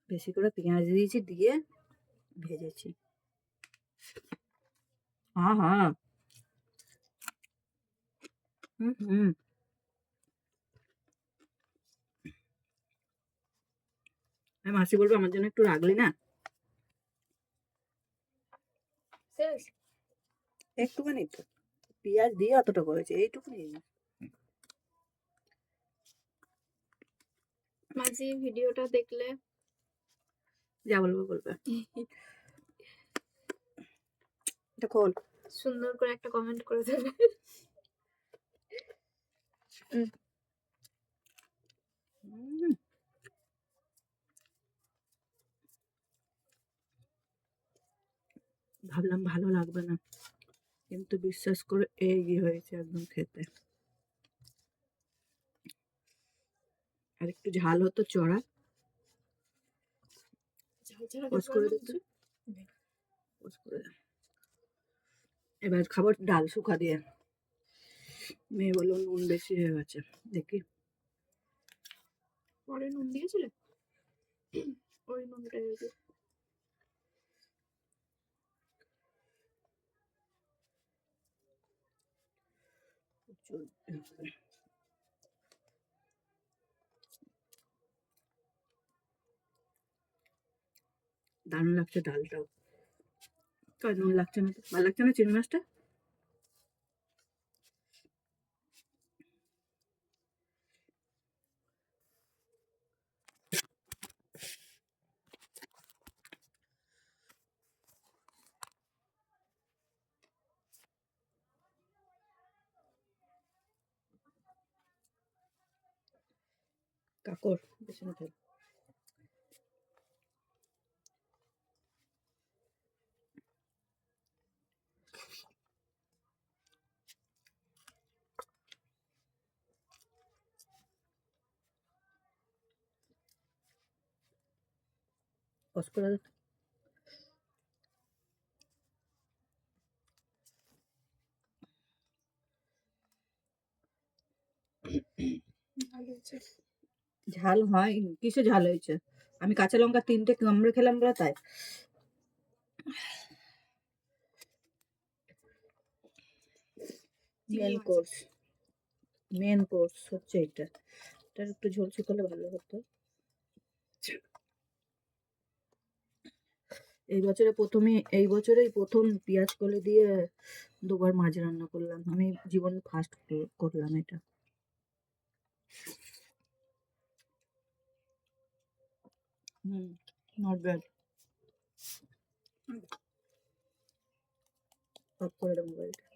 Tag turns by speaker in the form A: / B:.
A: বেশি করে পেঁয়াজ দিয়েছি, দিয়ে ভেজেছি। হ্যাঁ হ্যাঁ, হুম। আমি মাসি বলবো আমার জন্য একটু রাখলি না। একটুখানি তো পেঁয়াজ দিয়ে অতটা করেছে, এইটুকুনি।
B: মাঝি ভিডিওটা দেখলে
A: যা বলবো বলবে। এটা খোল,
B: সুন্দর করে একটা কমেন্ট করে দেবে।
A: ভাবলাম ভালো লাগবে না, কিন্তু বিশ্বাস করে এই হয়েছে একদম খেতে। আর একটু ঝাল হতো চড়া। এবার খাবার ডাল শুকা দিয়ে। মেয়ে বললো নুন বেশি হয়ে গেছে, দেখি।
B: পরে নুন দিয়েছিলে? ওই নুনটা
A: দারুণ লাগছে ডালটাও। নুন লাগছে না তো, ভালো লাগছে না চিংড়ি মাছটা। কাকড় বেশি না ফেল। করে ঝাল হয়, কিসে ঝাল হয়েছে? আমি কাঁচা লঙ্কা 3টে কামড়ে খেলাম বলে তাই। মেন কোর্স হচ্ছে এটা। এটার একটু ঝোল শুকালে ভালো হতো। এই বছরেই প্রথম পেঁয়াজ কলি দিয়ে দুবার মাছ রান্না করলাম। আমি জীবনে ফার্স্ট করলাম এটা। Not bad. অফ করে দাও মোবাইলটা।